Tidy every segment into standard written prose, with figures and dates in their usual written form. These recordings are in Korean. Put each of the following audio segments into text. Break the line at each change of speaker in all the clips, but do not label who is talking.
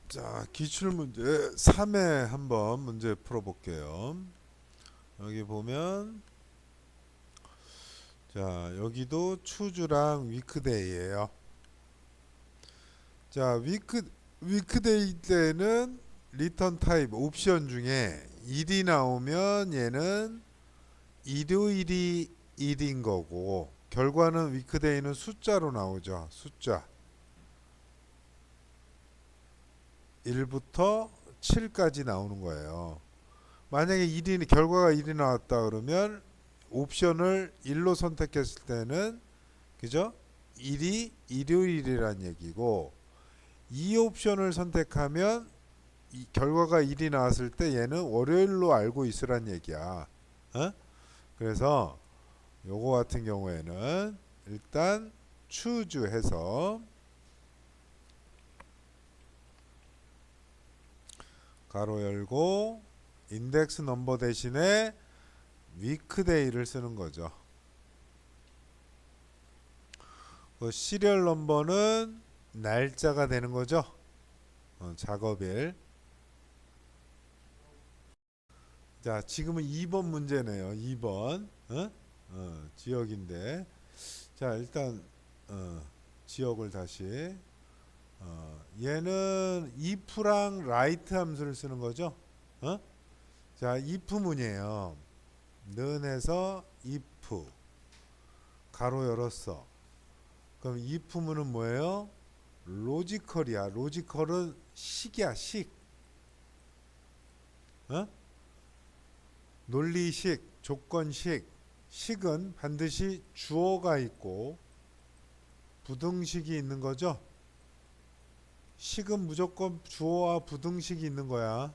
자, 기출문제 3회 한번 문제 풀어볼게요. 여기 보면 자, 여기도 추주랑 위크데이예요. 자, 위크데이 때는 리턴 타입 옵션 중에 일이 나오면 얘는 일요일이 일인 거고, 결과는 위크데이는 숫자로 나오죠. 숫자 1부터 7까지 나오는 거예요. 만약에 결과가 1이 나왔다 그러면 옵션을 1로 선택했을 때는 그죠? 1이 일요일이란 얘기고, 이 옵션을 선택하면 이 결과가 1이 나왔을 때 얘는 월요일로 알고 있으란 얘기야. 어? 그래서 요거 같은 경우에는 일단 choose 해서 가로 열고 인덱스 넘버 대신에 위크데이를 쓰는 거죠. 그 시리얼 넘버는 날짜가 되는 거죠. 작업일. 자, 지금은 2번 문제네요. 2번. 지역인데. 자, 일단 지역을 다시 얘는 if랑 write 함수를 쓰는 거죠. 자, if 문이에요. 는에서 if 가로 열었어. 그럼 if 문은 뭐예요? 로지컬이야. 로지컬은 식이야. 식. 논리식, 조건식. 식은 반드시 주어가 있고 부등식이 있는 거죠. 식은 무조건 주어와 부등식이 있는 거야.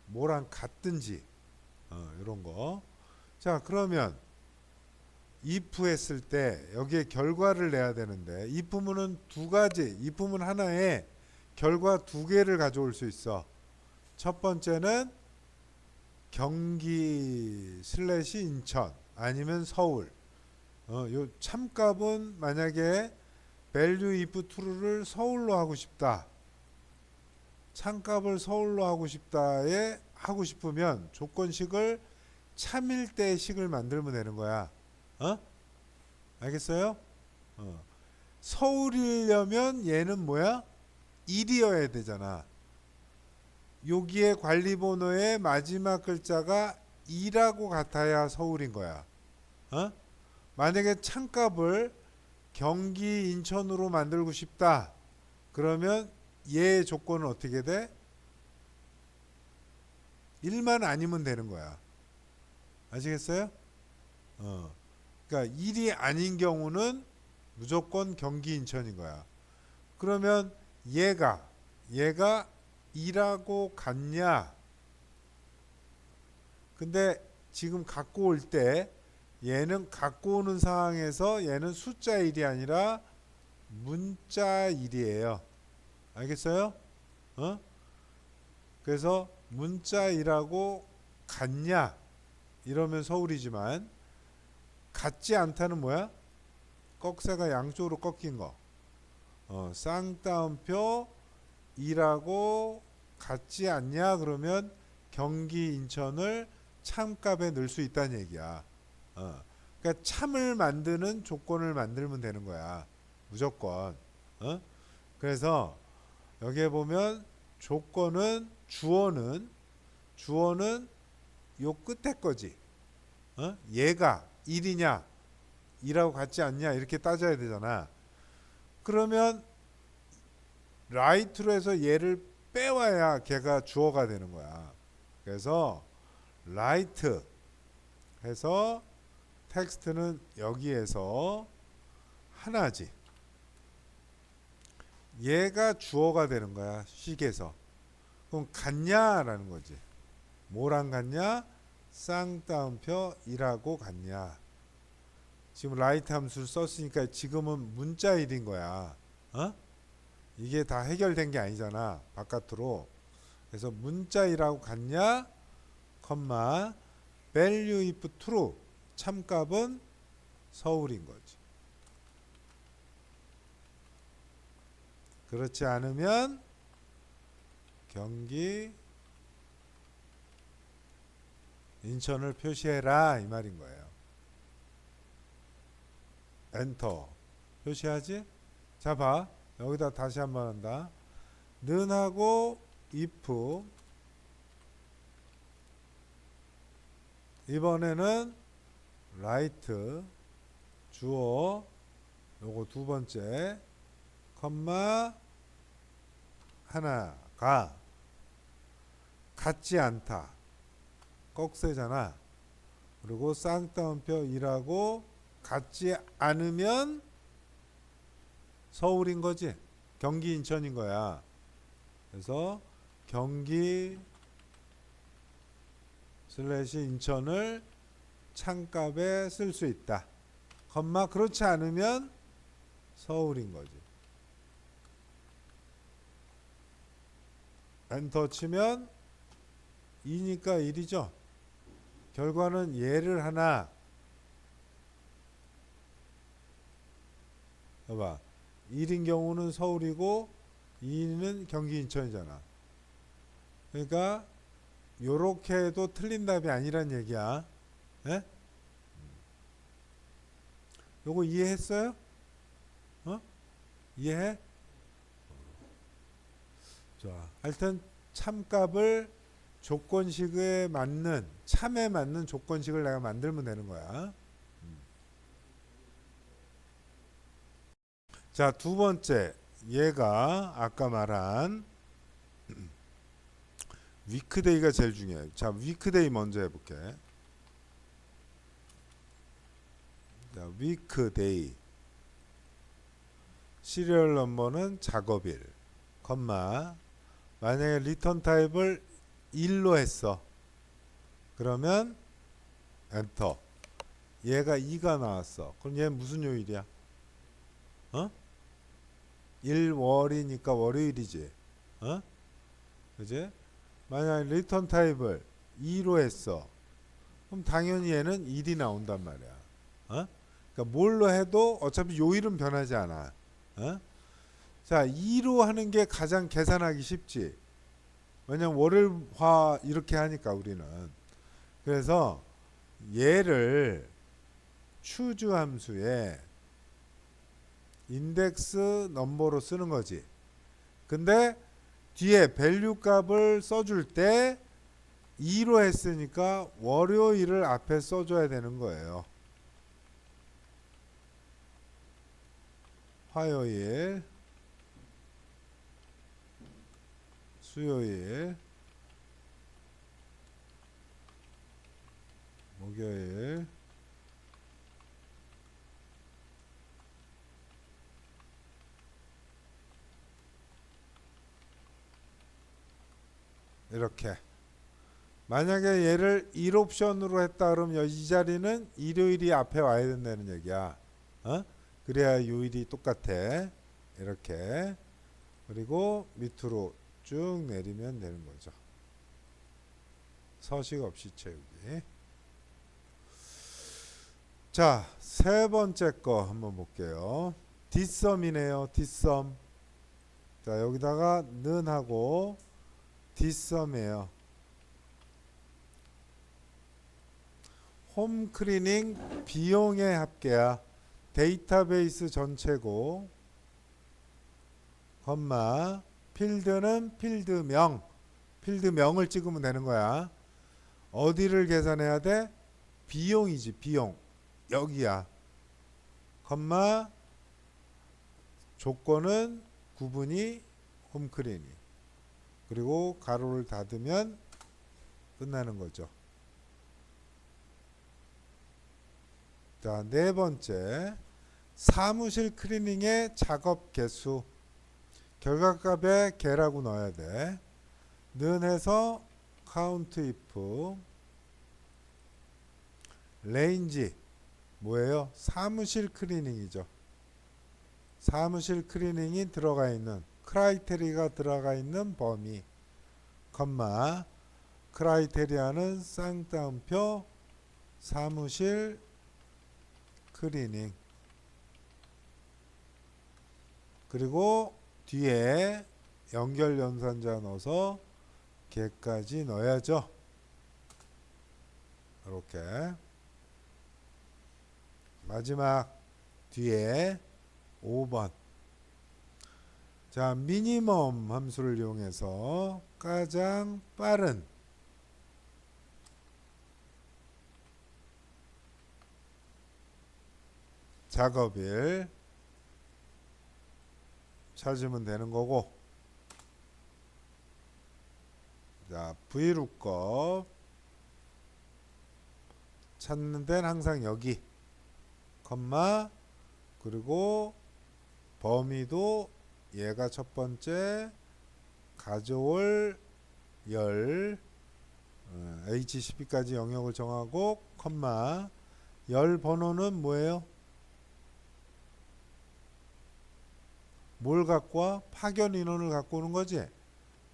뭐랑 같든지 이런 거. 자, 그러면 if 했을 때 여기에 결과를 내야 되는데, if문은 두 가지, if문 하나에 결과 두 개를 가져올 수 있어. 첫 번째는 경기 슬래시 인천 아니면 서울. 요 참값은 만약에 value if true를 서울로 하고 싶다. 참값을 서울로 하고 싶다에 하고 싶으면 조건식을 참일 때 식을 만들면 되는 거야. 알겠어요? 서울이려면 얘는 뭐야? 1이어야 되잖아. 여기에 관리번호의 마지막 글자가 2라고 같아야 서울인 거야. 만약에 참값을 경기 인천으로 만들고 싶다. 그러면 얘의 조건은 어떻게 돼? 1만 아니면 되는 거야. 아시겠어요? 그러니까 1이 아닌 경우는 무조건 경기 인천인 거야. 그러면 얘가 2라고 같냐? 근데 지금 갖고 올 때 얘는 갖고 오는 상황에서 얘는 숫자 1이 아니라 문자 1이에요. 알겠어요? 그래서 문자 1하고 같냐? 이러면 서울이지만 같지 않다는 뭐야? 꺽쇠가 양쪽으로 꺾인 거. 쌍따옴표 2라고 같지 않냐? 그러면 경기 인천을 참값에 넣을 수 있다는 얘기야. 그러니까 참을 만드는 조건을 만들면 되는 거야. 무조건. 그래서 여기에 보면 조건은 주어는 요 끝에 거지. 얘가 1이냐 2라고 같지 않냐 이렇게 따져야 되잖아. 그러면 right로 해서 얘를 빼와야 걔가 주어가 되는 거야. 그래서 right 해서 텍스트는 여기에서 하나지. 얘가 주어가 되는 거야. 식에서. 그럼 같냐라는 거지. 뭐랑 같냐? 쌍따옴표 1하고 같냐. 지금 라이트 함수를 썼으니까 지금은 문자 1인 거야. 이게 다 해결된 게 아니잖아. 바깥으로. 그래서 문자 1하고 같냐? 컴마 value if true 참값은 서울인 거지. 그렇지 않으면 경기 인천을 표시해라 이 말인 거예요. 엔터 표시하지? 자 봐. 여기다 다시 한번 한다. 는하고 if 이번에는 right 주어 요거 두 번째 컴마 하나가 같지 않다. 꺽쇠잖아. 그리고 쌍따옴표 1하고 같지 않으면 서울인 거지. 경기 인천인 거야. 그래서 경기 슬래시 인천을 창값에 쓸 수 있다. 컴마 그렇지 않으면 서울인 거지. 엔터 치면 2니까 1이죠. 결과는 얘를 하나 봐봐. 1인 경우는 서울이고 2는 경기 인천이잖아. 그러니까 요렇게 해도 틀린 답이 아니란 얘기야. 예? 요거 이해했어요? 어? 이해해? 자, 하여튼 참값을 조건식에 맞는 참에 맞는 조건식을 내가 만들면 되는 거야. 자, 두 번째 얘가 아까 말한 위크데이가 제일 중요해요. 자, 위크데이 먼저 해볼게. 자, 위크데이 시리얼 넘버는 작업일 컴마 만약에 리턴 타입을 1로 했어. 그러면 엔터. 얘가 2가 나왔어. 그럼 얘 무슨 요일이야? 어? 1월이니까 월요일이지. 어? 그지? 만약에 리턴 타입을 2로 했어. 그럼 당연히 얘는 1이 나온단 말이야. 어? 그러니까 뭘로 해도 어차피 요일은 변하지 않아. 어? 자, 2로 하는 게 가장 계산하기 쉽지. 왜냐면 월요일 화 이렇게 하니까 우리는. 그래서 얘를 choose 함수에 인덱스 넘버로 쓰는 거지. 근데 뒤에 밸류 값을 써줄 때 2로 했으니까 월요일을 앞에 써줘야 되는 거예요. 화요일, 수요일, 목요일, 이렇게. 만약에 얘를 1옵션으로 했다 그러면 이 자리는 일요일이 앞에 와야 된다는 얘기야. 어? 그래야 요일이 똑같아. 이렇게. 그리고 밑으로 쭉 내리면 되는 거죠. 서식 없이 채우기. 자, 세 번째 거 한번 볼게요. 뒷섬이네요. 뒷섬. 자, 여기다가 는 하고 뒷섬이에요. 홈 클리닝 비용의 합계야. 데이터베이스 전체고 컴마 필드는 필드명. 필드명을 찍으면 되는 거야. 어디를 계산해야 돼? 비용이지. 비용. 여기야. 컴마 조건은 구분이 홈 클리닝. 그리고 가로를 닫으면 끝나는 거죠. 자, 네 번째 사무실 클리닝의 작업 개수. 결과값에 개라고 넣어야 돼. 는 해서 count if range 뭐예요? 사무실 클리닝이죠. 사무실 클리닝이 들어가 있는 크라이테리가 들어가 있는 범위 컴마 크라이테리아는 쌍따옴표 사무실 클리닝 그리고 뒤에 연결 연산자 넣어서 걔까지 넣어야죠. 이렇게 마지막 뒤에 5번. 자, 미니멈 함수를 이용해서 가장 빠른 작업일 찾으면 되는 거고, 자, Vlookup 찾는 데는 항상 여기 컴마, 그리고 범위도 얘가 첫 번째 가져올 열 H12까지 영역을 정하고 컴마, 열 번호는 뭐예요? 뭘 갖고 와? 파견 인원을 갖고 오는 거지.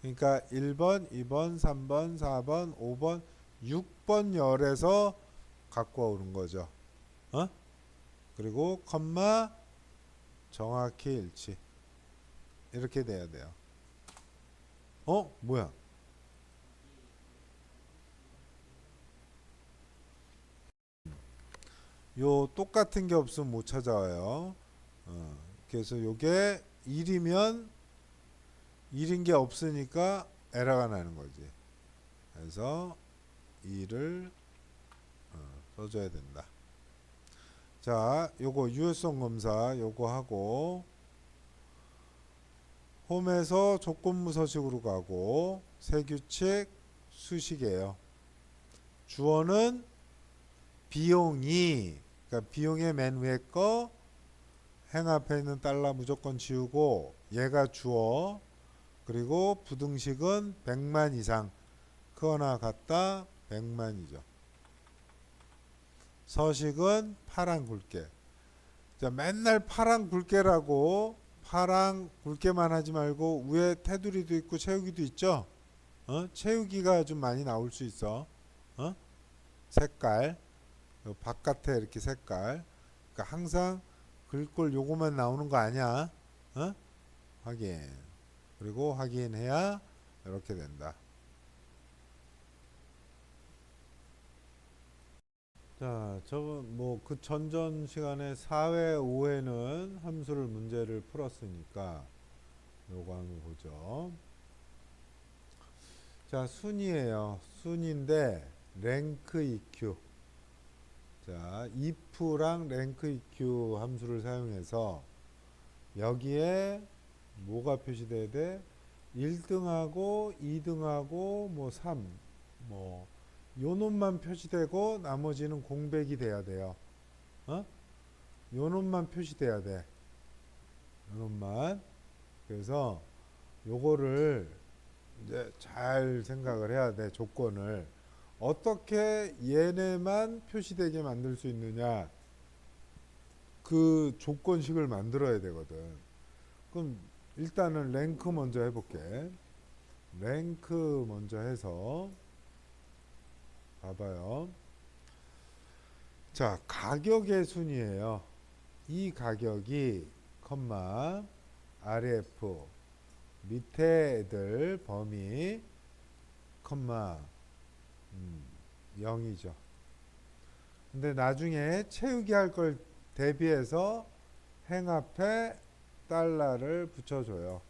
그러니까 1번, 2번, 3번, 4번, 5번, 6번 열에서 갖고 오는 거죠. 어? 그리고 컴마 정확히 일치. 이렇게 돼야 돼요. 뭐야? 요 똑같은 게 없으면 못 찾아와요. 그래서 요게 1이면 1인 게 없으니까 에러가 나는 거지. 그래서 2를 써줘야 된다. 자, 요거 유효성 검사 요거 하고 홈에서 조건부 서식으로 가고 세규칙 수식이에요. 주어는 비용이, 그러니까 비용의 맨 위에 거 행 앞에 있는 달러 무조건 지우고 얘가 주어, 그리고 부등식은 100만 이상 크거나 같다 100만이죠. 서식은 파랑 굵게. 자, 맨날 파랑 굵게라고 파랑 굵게만 하지 말고 위에 테두리도 있고 채우기도 있죠. 채우기가 좀 많이 나올 수 있어. 색깔 바깥에 이렇게 색깔. 그러니까 항상 글꼴 요거만 나오는 거 아니야. 확인. 그리고 확인해야 이렇게 된다. 자, 저거 뭐 그 전전 시간에 4회, 5회는 함수를 문제를 풀었으니까 요거 한번 보죠. 자, 순위예요. 순위인데 랭크 EQ. 자, if랑 랭크 EQ 함수를 사용해서 여기에 뭐가 표시돼야 돼? 1등하고 2등하고 뭐 3, 뭐 요 놈만 표시되고 나머지는 공백이 돼야 돼요. 요 놈만 표시돼야 돼. 요 놈만. 그래서 요거를 이제 잘 생각을 해야 돼. 조건을 어떻게 얘네만 표시되게 만들 수 있느냐, 그 조건식을 만들어야 되거든. 그럼 일단은 랭크 먼저 해볼게. 랭크 먼저 해서 봐봐요. 자, 가격의 순위예요. 이 가격이 컴마 RF 밑에 애들 범위 컴마 0이죠. 근데 나중에 채우기 할 걸 대비해서 행 앞에 달러를 붙여줘요.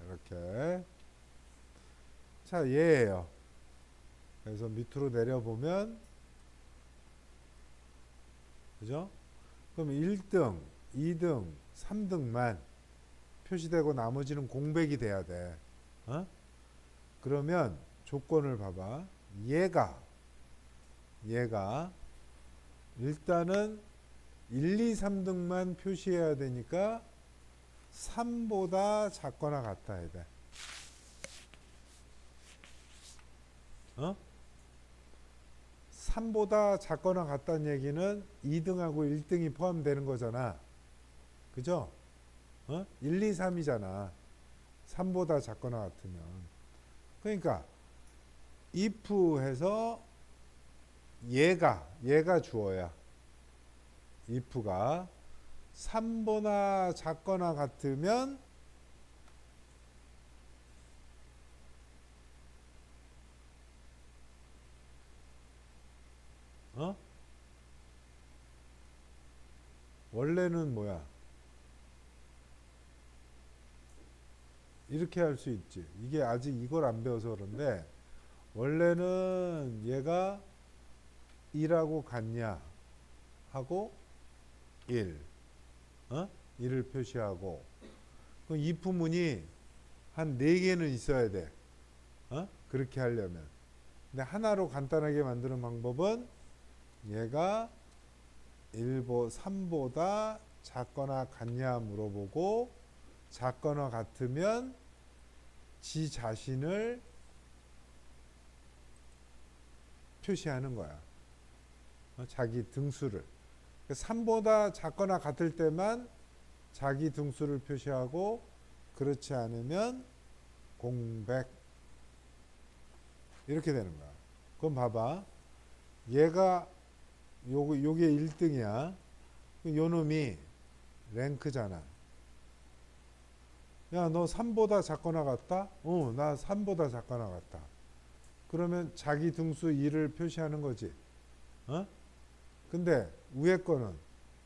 이렇게. 자, 얘예요. 그래서 밑으로 내려보면, 그죠? 그럼 1등, 2등, 3등만 표시되고 나머지는 공백이 돼야 돼. 그러면 조건을 봐봐. 얘가 일단은 1, 2, 3등만 표시해야 되니까 3보다 작거나 같아야 돼. 3보다 작거나 같다는 얘기는 2등하고 1등이 포함되는 거잖아. 그죠? 1, 2, 3이잖아. 3보다 작거나 같으면. 그러니까 if 해서 얘가 주어야. if가 3보다 작거나 같으면 어? 원래는 뭐야? 이렇게 할 수 있지. 이게 아직 이걸 안 배워서 그런데 원래는 얘가 2라고 같냐 하고 1, 1을 표시하고 그럼 if문이 한 4개는 있어야 돼. 그렇게 하려면. 근데 하나로 간단하게 만드는 방법은 얘가 3보다 작거나 같냐 물어보고 작거나 같으면 지 자신을 표시하는 거야. 자기 등수를. 3보다 작거나 같을 때만 자기 등수를 표시하고 그렇지 않으면 공백 이렇게 되는 거야. 그럼 봐봐. 얘가 요게 1등이야. 요 놈이 랭크잖아. 야, 너 3보다 작거나 같다? 나 3보다 작거나 같다. 그러면 자기 등수 2를 표시하는 거지. 근데 위에 거는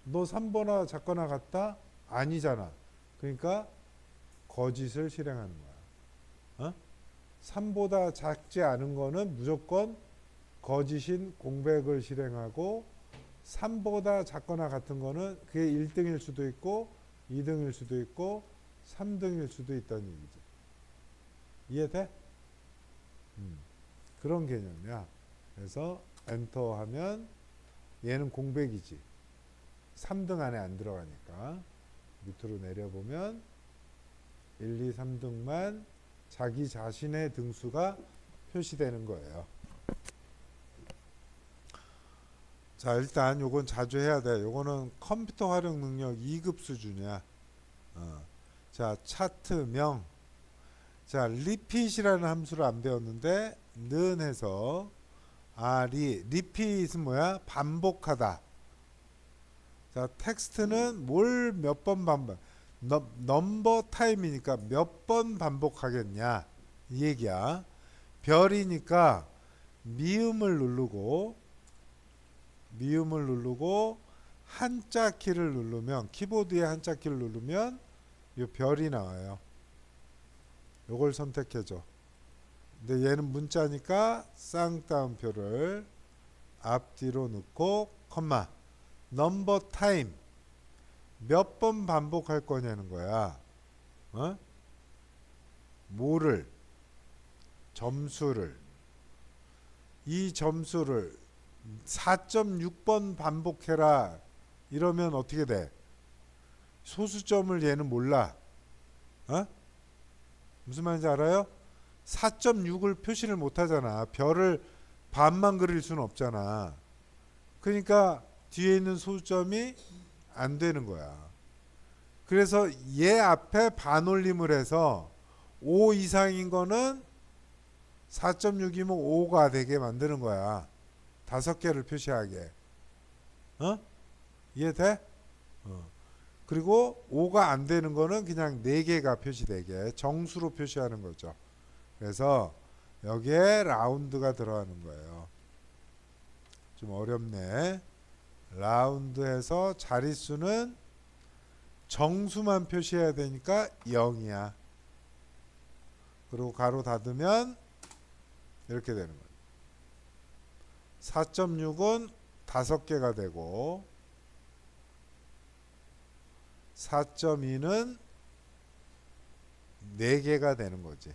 너 3보다 작거나 같다? 아니잖아. 그러니까 거짓을 실행하는 거야. 3보다 작지 않은 거는 무조건 거짓인 공백을 실행하고 3보다 작거나 같은 거는 그게 1등일 수도 있고 2등일 수도 있고 3등일 수도 있다는 얘기죠. 이해돼? 그런 개념이야. 그래서 엔터 하면 얘는 공백이지. 3등 안에 안 들어가니까. 밑으로 내려보면 1, 2, 3등만 자기 자신의 등수가 표시되는 거예요. 자, 일단 요건 자주 해야 돼. 요거는 컴퓨터 활용 능력 2급 수준이야. 자, 차트명. 자, repeat이라는 함수를 안 배웠는데 는 해서 repeat은 뭐야? 반복하다. 자, 텍스트는 뭘 몇 번 반복? 넘버 타임이니까 몇 번 반복하겠냐 이 얘기야. 별이니까 미음을 누르고 한자 키를 누르면 키보드의 한자 키를 누르면 이 별이 나와요. 요걸 선택해줘. 근데 얘는 문자니까 쌍따옴표를 앞뒤로 넣고 컴마 넘버 타임 몇 번 반복할 거냐는 거야. 뭐를? 점수를. 이 점수를 4.6번 반복해라 이러면 어떻게 돼? 소수점을 얘는 몰라. 무슨 말인지 알아요? 4.6을 표시를 못 하잖아. 별을 반만 그릴 수는 없잖아. 그러니까 뒤에 있는 소수점이 안 되는 거야. 그래서 얘 앞에 반올림을 해서 5 이상인 거는 4.6이면 5가 되게 만드는 거야. 5개를 표시하게. 이해돼? 그리고 5가 안 되는 거는 그냥 4개가 표시되게 정수로 표시하는 거죠. 그래서 여기에 라운드가 들어가는 거예요. 좀 어렵네. 라운드에서 자릿수는 정수만 표시해야 되니까 0이야. 그리고 가로 닫으면 이렇게 되는 거예요. 4.6은 5개가 되고 4.2는 4개가 되는 거지.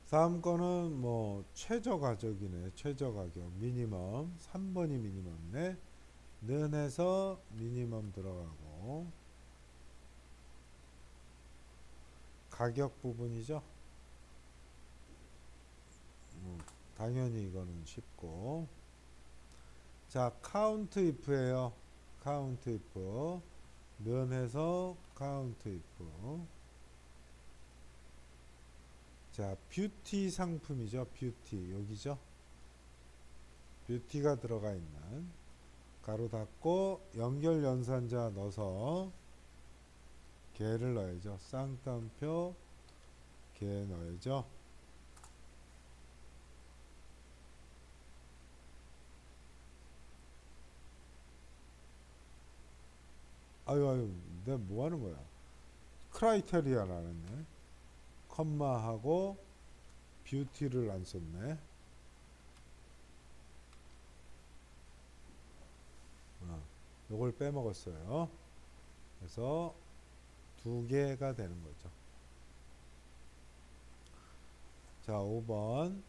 다음 거는 뭐 최저 가격이네. 최저 가격 미니멈 3번이 미니멈이네. 는 해서 미니멈 들어가고 가격 부분이죠. 당연히 이거는 쉽고. 자, 카운트 if예요. 카운트 if 는 해서 카운트 if. 자, 뷰티 상품이죠. 뷰티 여기죠. 뷰티가 들어가 있는 가로 닫고 연결 연산자 넣어서 개를 넣어야죠. 쌍따옴표 개 넣어야죠. 아유 내가 뭐 하는 거야. 크라이테리아라네. 컴마하고 뷰티를 안 썼네. 요걸 빼먹었어요. 그래서 두 개가 되는 거죠. 자, 5번.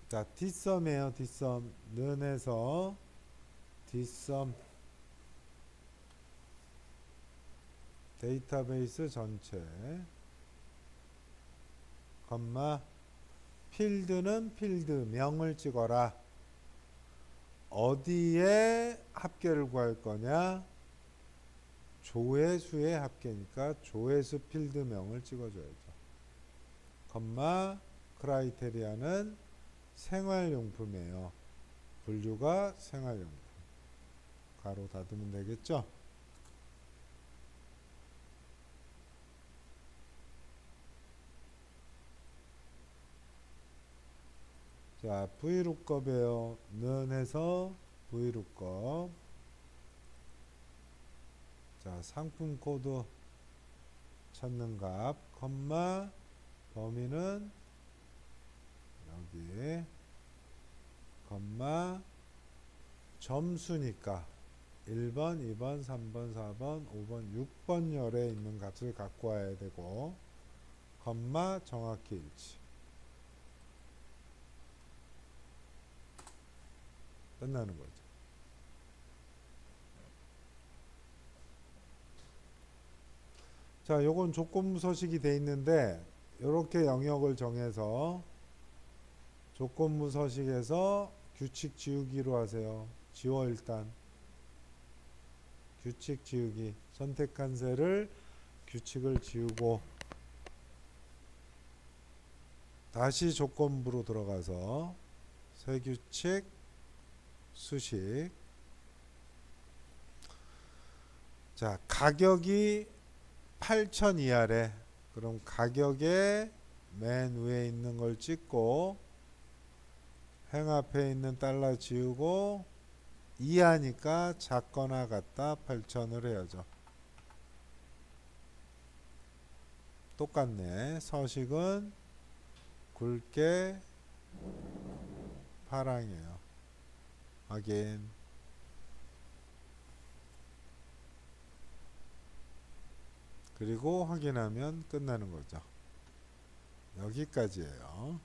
자, 뒷섬이에요. 뒷섬. 는에서 뒷섬 데이터베이스 전체 컴마 필드는 필드명을 찍어라. 어디에 합계를 구할 거냐? 조회수의 합계니까 조회수 필드명을 찍어줘야죠. 컴마 크라이테리아는 생활용품이에요. 분류가 생활용품. 가로 닫으면 되겠죠? 자, VLOOKUP이에요. 는 해서 VLOOKUP. 자, 상품 코드 찾는 값, 컴마 범위는 여기, 컴마 점수니까 1번, 2번, 3번, 4번, 5번, 6번 열에 있는 값을 갖고 와야 되고, 컴마 정확히 일치. 끝나는 거죠. 자, 요건 조건부 서식이 돼 있는데 이렇게 영역을 정해서 조건부 서식에서 규칙 지우기로 하세요. 지워 일단. 규칙 지우기. 선택한 셀을 규칙을 지우고 다시 조건부로 들어가서 새 규칙 수식. 자, 가격이 8,000 이하래. 그럼 가격에 맨 위에 있는 걸 찍고 행 앞에 있는 달러 지우고 이하니까 작거나 같다 8,000을 해야죠. 똑같네. 서식은 굵게 파랑이에요. 확인. 그리고 확인하면 끝나는 거죠. 여기까지예요.